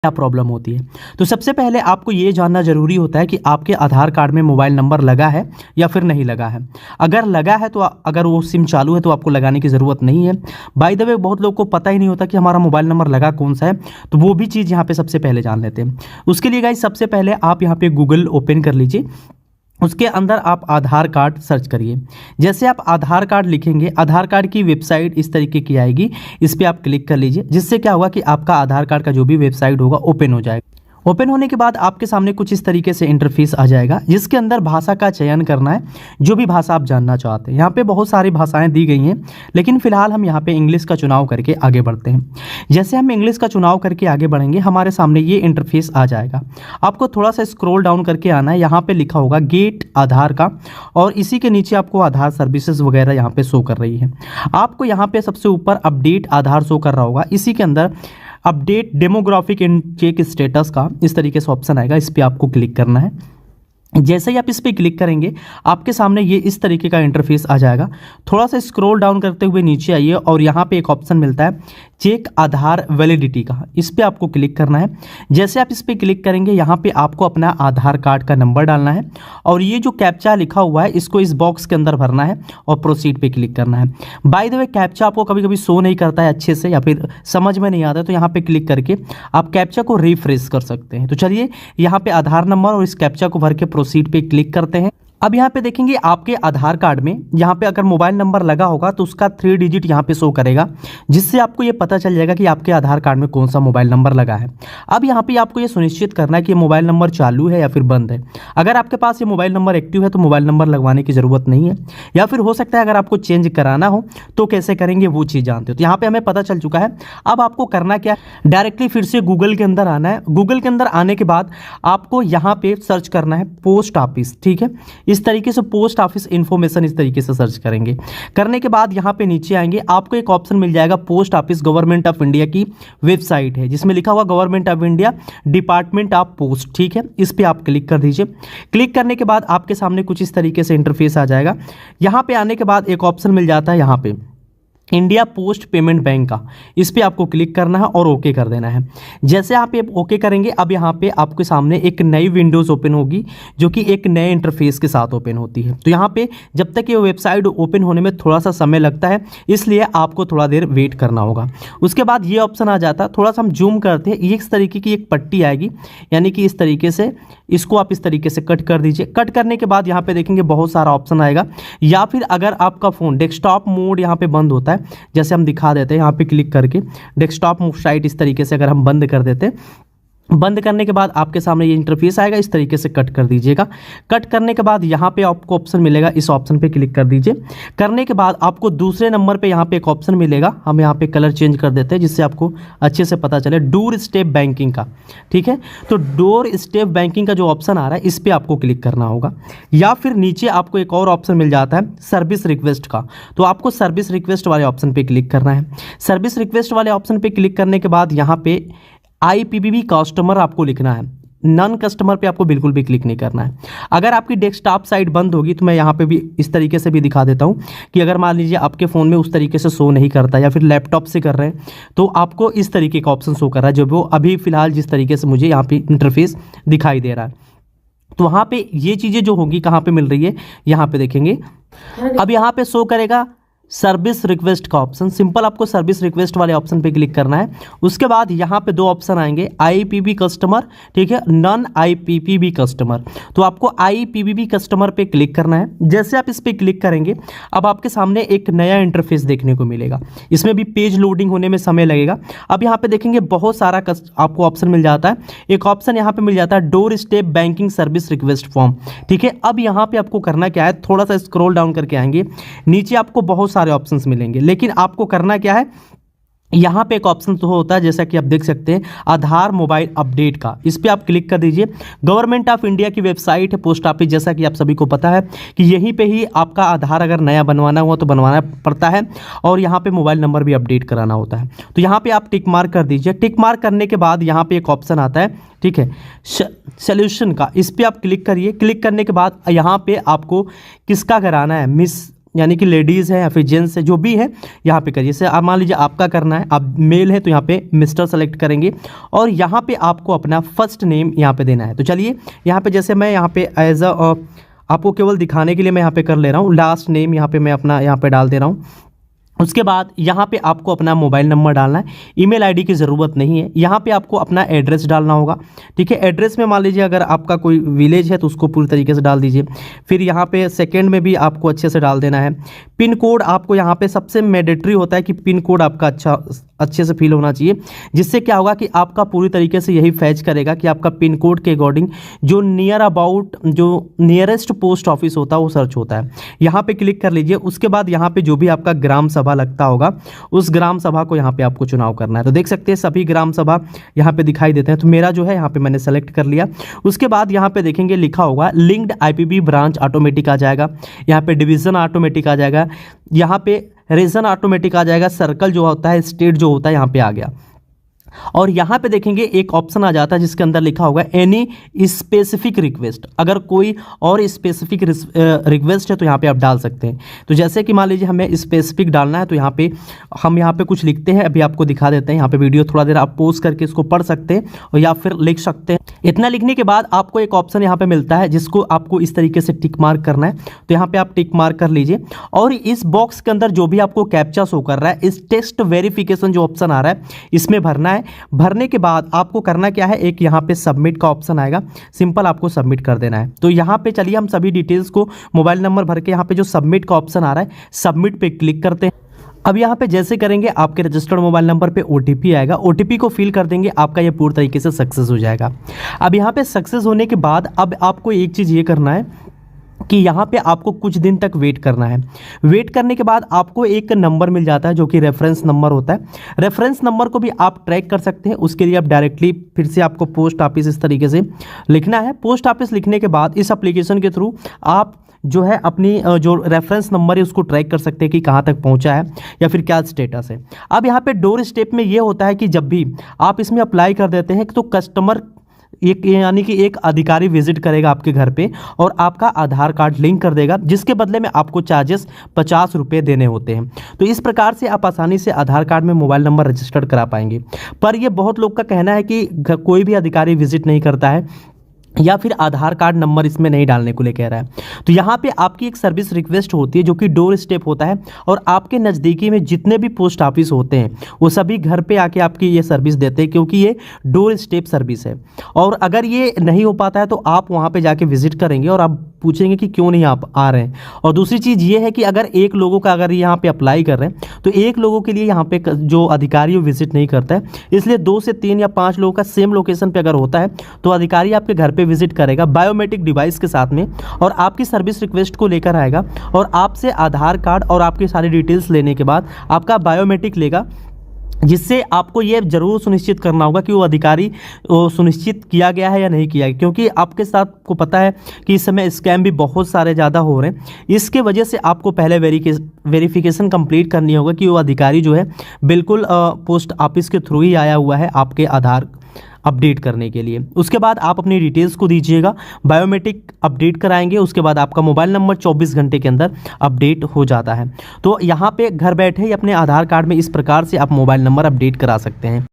क्या प्रॉब्लम होती है। तो सबसे पहले आपको ये जानना ज़रूरी होता है कि आपके आधार कार्ड में मोबाइल नंबर लगा है या फिर नहीं लगा है। अगर लगा है तो अगर वो सिम चालू है तो आपको लगाने की ज़रूरत नहीं है। बाय द वे बहुत लोग को पता ही नहीं होता कि हमारा मोबाइल नंबर लगा कौन सा है, तो वो भी चीज़ यहाँ पे सबसे पहले जान लेते हैं। उसके लिए गाइस सबसे पहले आप यहाँ पे गूगल ओपन कर लीजिए, उसके अंदर आप आधार कार्ड सर्च करिए। जैसे आप आधार कार्ड लिखेंगे, आधार कार्ड की वेबसाइट इस तरीके की आएगी, इस पर आप क्लिक कर लीजिए, जिससे क्या होगा कि आपका आधार कार्ड का जो भी वेबसाइट होगा ओपन हो जाएगा। ओपन होने के बाद आपके सामने कुछ इस तरीके से इंटरफेस आ जाएगा, जिसके अंदर भाषा का चयन करना है, जो भी भाषा आप जानना चाहते हैं। यहाँ पे बहुत सारी भाषाएं दी गई हैं, लेकिन फिलहाल हम यहाँ पे इंग्लिश का चुनाव करके आगे बढ़ते हैं। जैसे हम इंग्लिश का चुनाव करके आगे बढ़ेंगे, हमारे सामने ये इंटरफेस आ जाएगा। आपको थोड़ा सा स्क्रॉल डाउन करके आना है, यहाँ पे लिखा होगा गेट आधार का, और इसी के नीचे आपको आधार सर्विसेज वगैरह यहाँ पे शो कर रही है। आपको यहाँ पे सबसे ऊपर अपडेट आधार शो कर रहा होगा, इसी के अंदर update demographic and check status का इस तरीके से ऑप्शन आएगा, इस पर आपको क्लिक करना है। जैसे ही आप इस पर क्लिक करेंगे, आपके सामने ये इस तरीके का इंटरफेस आ जाएगा। थोड़ा सा स्क्रॉल डाउन करते हुए नीचे आइए और यहाँ पे एक ऑप्शन मिलता है चेक आधार वैलिडिटी का, इस पर आपको क्लिक करना है। जैसे आप इस पर क्लिक करेंगे, यहाँ पे आपको अपना आधार कार्ड का नंबर डालना है, और ये जो कैप्चा लिखा हुआ है इसको इस बॉक्स के अंदर भरना है और प्रोसीड पे क्लिक करना है। बाय द वे कैप्चा आपको कभी कभी शो नहीं करता है अच्छे से, या फिर समझ में नहीं आता है, तो यहाँ पे क्लिक करके आप कैप्चा को रिफ्रेश कर सकते हैं। तो चलिए यहाँ पे आधार नंबर और इस कैप्चा को भर के प्रोसीड पे क्लिक करते हैं। अब यहाँ पे देखेंगे आपके आधार कार्ड में यहाँ पे अगर मोबाइल नंबर लगा होगा तो उसका 3 डिजिट यहाँ पे शो करेगा, जिससे आपको ये पता चल जाएगा कि आपके आधार कार्ड में कौन सा मोबाइल नंबर लगा है। अब यहाँ पे आपको ये सुनिश्चित करना है कि ये मोबाइल नंबर चालू है या फिर बंद है। अगर आपके पास ये मोबाइल नंबर एक्टिव है तो मोबाइल नंबर लगवाने की ज़रूरत नहीं है, या फिर हो सकता है अगर आपको चेंज कराना हो तो कैसे करेंगे वो चीज़ जानते हो। तो यहाँ पर हमें पता चल चुका है। अब आपको करना क्या, डायरेक्टली फिर से गूगल के अंदर आना है। गूगल के अंदर आने के बाद आपको यहाँ पे सर्च करना है पोस्ट ऑफिस, ठीक है। इस तरीके से पोस्ट ऑफिस इंफॉर्मेशन इस तरीके से सर्च करेंगे। करने के बाद यहाँ पे नीचे आएंगे, आपको एक ऑप्शन मिल जाएगा post office government of India की वेबसाइट है, जिसमें लिखा हुआ government of India department of post, ठीक है। इस पे आप क्लिक कर दीजिए। क्लिक करने के बाद आपके सामने कुछ इस तरीके से इंटरफेस आ जाएगा। यहाँ पे आने के बाद एक ऑप्शन मिल जाता है यहाँ पे इंडिया पोस्ट पेमेंट बैंक का, इस पे आपको क्लिक करना है और ओके कर देना है। जैसे आप ये ओके करेंगे, अब यहाँ पे आपके सामने एक नई विंडोज़ ओपन होगी, जो कि एक नए इंटरफेस के साथ ओपन होती है। तो यहाँ पे जब तक ये वेबसाइट ओपन होने में थोड़ा सा समय लगता है, इसलिए आपको थोड़ा देर वेट करना होगा। उसके बाद ये ऑप्शन आ जाता है। थोड़ा सा हम जूम करते हैं, इस तरीके की एक पट्टी आएगी, यानी कि इस तरीके से इसको आप इस तरीके से कट कर दीजिए। कट करने के बाद यहाँ पे देखेंगे बहुत सारा ऑप्शन आएगा, या फिर अगर आपका फ़ोन डेस्कटॉप मोड यहाँ पे बंद होता है, जैसे हम दिखा देते हैं यहाँ पे क्लिक करके डेस्कटॉप साइट इस तरीके से अगर हम बंद कर देते हैं, बंद करने के बाद आपके सामने ये इंटरफेस आएगा, इस तरीके से कट कर दीजिएगा। कट करने के बाद यहाँ पे आपको ऑप्शन मिलेगा, इस ऑप्शन पे क्लिक कर दीजिए। करने के बाद आपको दूसरे नंबर पे यहाँ पे एक ऑप्शन मिलेगा, हम यहाँ पे कलर चेंज कर देते हैं जिससे आपको अच्छे से पता चले, डोर स्टेप बैंकिंग का, ठीक है। तो डोर स्टेप बैंकिंग का जो ऑप्शन आ रहा है, इस पर आपको क्लिक करना होगा। या फिर नीचे आपको एक और ऑप्शन मिल जाता है सर्विस रिक्वेस्ट का, तो आपको सर्विस रिक्वेस्ट वाले ऑप्शन पर क्लिक करना है। सर्विस रिक्वेस्ट वाले ऑप्शन पर क्लिक करने के बाद यहाँ पे IPPB कस्टमर आपको लिखना है, नॉन कस्टमर पे आपको बिल्कुल भी क्लिक नहीं करना है। अगर आपकी डेस्कटॉप साइट बंद होगी तो मैं यहाँ पे भी इस तरीके से भी दिखा देता हूँ कि अगर मान लीजिए आपके फ़ोन में उस तरीके से शो नहीं करता, या फिर लैपटॉप से कर रहे हैं, तो आपको इस तरीके का ऑप्शन शो कर रहा है, जो वो अभी फ़िलहाल जिस तरीके से मुझे यहाँ पे इंटरफेस दिखाई दे रहा है। तो वहाँ पे ये चीज़ें जो होंगी कहाँ पे मिल रही है, यहाँ पे देखेंगे। अब यहाँ पे शो करेगा सर्विस रिक्वेस्ट का ऑप्शन, सिंपल आपको सर्विस रिक्वेस्ट वाले ऑप्शन पे क्लिक करना है। उसके बाद यहाँ पे दो ऑप्शन आएंगे, IPPB कस्टमर, ठीक है, नॉन IPPB कस्टमर। तो आपको IPPB कस्टमर पे क्लिक करना है। जैसे आप इस पे क्लिक करेंगे, अब आपके सामने एक नया इंटरफेस देखने को मिलेगा। इसमें भी पेज लोडिंग होने में समय लगेगा। अब यहाँ पे देखेंगे बहुत सारा आपको ऑप्शन मिल जाता है। एक ऑप्शन यहाँ पे मिल जाता है door step banking service request form, ठीक है। अब यहाँ पे आपको करना क्या है, थोड़ा सा स्क्रॉल डाउन करके आएंगे, नीचे आपको बहुत सारे ऑप्शंस मिलेंगे, लेकिन आपको करना क्या है, यहाँ पे एक ऑप्शन तो होता है जैसा कि आप देख सकते हैं आधार मोबाइल अपडेट का, इस पे आप क्लिक कर दीजिए। गवर्नमेंट ऑफ इंडिया की वेबसाइट है पोस्ट ऑफिस, जैसा कि आप सभी को पता है कि यहीं पे ही आपका आधार अगर नया बनवाना हुआ तो बनवाना पड़ता है, और यहाँ पे मोबाइल नंबर भी अपडेट कराना होता है। तो यहाँ पे आप टिक मार्क कर दीजिए। टिक मार्क करने के बाद यहाँ पे एक ऑप्शन आता है, ठीक है, सोल्यूशन का, इस पर आप क्लिक करिए। क्लिक करने के बाद यहाँ पे आपको किसका कराना है, यानी कि लेडीज़ है या फिर जेंट्स है, जो भी है यहाँ पे करिए। जैसे आप मान लीजिए आपका करना है, आप मेल है तो यहाँ पे मिस्टर सेलेक्ट करेंगे और यहाँ पे आपको अपना फर्स्ट नेम यहाँ पे देना है। तो चलिए यहाँ पे जैसे मैं यहाँ पे एज अ आपको केवल दिखाने के लिए मैं यहाँ पे कर ले रहा हूँ, लास्ट नेम यहाँ पे मैं अपना यहाँ पे डाल दे रहा हूँ। उसके बाद यहाँ पे आपको अपना मोबाइल नंबर डालना है, ईमेल आईडी की ज़रूरत नहीं है। यहाँ पे आपको अपना एड्रेस डालना होगा, ठीक है। एड्रेस में मान लीजिए अगर आपका कोई विलेज है तो उसको पूरी तरीके से डाल दीजिए। फिर यहाँ पे सेकंड में भी आपको अच्छे से डाल देना है। पिन कोड आपको यहाँ पे सबसे मैंडेटरी होता है कि पिन कोड आपका अच्छे से फिल होना चाहिए, जिससे क्या होगा कि आपका पूरी तरीके से यही फैच करेगा कि आपका पिन कोड के अकॉर्डिंग जो नियर अबाउट जो नियरेस्ट पोस्ट ऑफिस होता है वो सर्च होता है। यहाँ पे क्लिक कर लीजिए। उसके बाद यहाँ पे जो भी आपका ग्राम सभा लगता होगा उस ग्राम सभा को यहाँ पे आपको चुनाव करना है। तो देख सकते हैं सभी ग्राम सभा यहाँ पे दिखाई देते हैं। तो मेरा जो है यहाँ पे मैंने सेलेक्ट कर लिया। उसके बाद यहाँ पे देखेंगे लिखा होगा लिंक्ड आईपीबी ब्रांच ऑटोमेटिक आ जाएगा, यहाँ पे डिवीजन ऑटोमेटिक आ जाएगा, यहाँ पे रीजन ऑटोमेटिक आ जाएगा, सर्कल जो होता है, स्टेट जो होता है यहाँ पे आ गया। और यहाँ पे देखेंगे एक ऑप्शन आ जाता है जिसके अंदर लिखा होगा एनी स्पेसिफिक रिक्वेस्ट। अगर कोई और स्पेसिफिक रिक्वेस्ट है तो यहाँ पे आप डाल सकते हैं। तो जैसे कि मान लीजिए हमें स्पेसिफिक डालना है तो यहाँ पे हम यहाँ पे कुछ लिखते हैं, अभी आपको दिखा देते हैं। यहाँ पे वीडियो थोड़ा देर आप पॉज करके इसको पढ़ सकते हैं और या फिर लिख सकते हैं। इतना लिखने के बाद आपको एक ऑप्शन यहाँ पे मिलता है जिसको आपको इस तरीके से टिक मार्क करना है। तो यहाँ पे आप टिक मार्क कर लीजिए और इस बॉक्स के अंदर जो भी आपको कैप्चा शो कर रहा है, इस टेस्ट वेरिफिकेशन जो ऑप्शन आ रहा है इसमें भरना है। भरने के बाद आपको करना क्या है, एक यहाँ पे सबमिट का ऑप्शन आएगा, सिंपल आपको सबमिट कर देना है। तो यहाँ पे चलिए हम सभी डिटेल्स को मोबाइल नंबर भर के यहाँ पे जो सबमिट का ऑप्शन आ रहा है सबमिट पे क्लिक करते हैं। अब यहाँ पे जैसे करेंगे आपके रजिस्टर्ड मोबाइल नंबर पे ओटीपी आएगा, ओटीपी को फिल कर देंगे, आपका ये पूरी तरीके से सक्सेस हो जाएगा। अब यहाँ पे सक्सेस होने के बाद अब आपको एक चीज़ ये करना है कि यहाँ पे आपको कुछ दिन तक वेट करना है। वेट करने के बाद आपको एक नंबर मिल जाता है जो कि रेफरेंस नंबर होता है। रेफरेंस नंबर को भी आप ट्रैक कर सकते हैं। उसके लिए आप डायरेक्टली फिर से आपको पोस्ट ऑफिस इस तरीके से लिखना है। पोस्ट ऑफिस लिखने के बाद इस एप्लीकेशन के थ्रू आप जो है अपनी जो रेफरेंस नंबर है उसको ट्रैक कर सकते हैं कि कहाँ तक पहुँचा है या फिर क्या स्टेटस है। अब यहाँ पे डोर स्टेप में ये होता है कि जब भी आप इसमें अप्लाई कर देते हैं तो कस्टमर एक यानी कि एक अधिकारी विजिट करेगा आपके घर पे और आपका आधार कार्ड लिंक कर देगा, जिसके बदले में आपको चार्जेस 50 रुपये देने होते हैं। तो इस प्रकार से आप आसानी से आधार कार्ड में मोबाइल नंबर रजिस्टर्ड करा पाएंगे। पर ये बहुत लोग का कहना है कि कोई भी अधिकारी विजिट नहीं करता है या फिर आधार कार्ड नंबर इसमें नहीं डालने को ले कह रहा है। तो यहाँ पे आपकी एक सर्विस रिक्वेस्ट होती है जो कि डोर स्टेप होता है और आपके नज़दीकी में जितने भी पोस्ट ऑफिस होते हैं वो सभी घर पे आके आपकी ये सर्विस देते हैं, क्योंकि ये डोर स्टेप सर्विस है। और अगर ये नहीं हो पाता है तो आप वहाँ पे जाके विजिट करेंगे और आप पूछेंगे कि क्यों नहीं आप आ रहे हैं। और दूसरी चीज़ ये है कि अगर एक लोगों का अगर यहाँ पे अप्लाई कर रहे हैं तो एक लोगों के लिए यहाँ पे जो अधिकारी वो विजिट नहीं करता है, इसलिए 2 से 3 या 5 लोगों का सेम लोकेशन पे अगर होता है तो अधिकारी आपके घर पे विजिट करेगा बायोमेट्रिक डिवाइस के साथ में और आपकी सर्विस रिक्वेस्ट को लेकर आएगा और आपसे आधार कार्ड और आपकी सारी डिटेल्स लेने के बाद आपका बायोमेट्रिक लेगा, जिससे आपको ये जरूर सुनिश्चित करना होगा कि वो अधिकारी सुनिश्चित किया गया है या नहीं किया है, क्योंकि आपके साथ को पता है कि इस समय स्कैम भी बहुत सारे ज़्यादा हो रहे हैं। इसके वजह से आपको पहले वेरिफिकेशन कंप्लीट करनी होगा कि वो अधिकारी जो है बिल्कुल पोस्ट ऑफिस के थ्रू ही आया हुआ है आपके आधार अपडेट करने के लिए। उसके बाद आप अपनी डिटेल्स को दीजिएगा, बायोमेट्रिक अपडेट कराएंगे, उसके बाद आपका मोबाइल नंबर 24 घंटे के अंदर अपडेट हो जाता है। तो यहाँ पे घर बैठे ही अपने आधार कार्ड में इस प्रकार से आप मोबाइल नंबर अपडेट करा सकते हैं।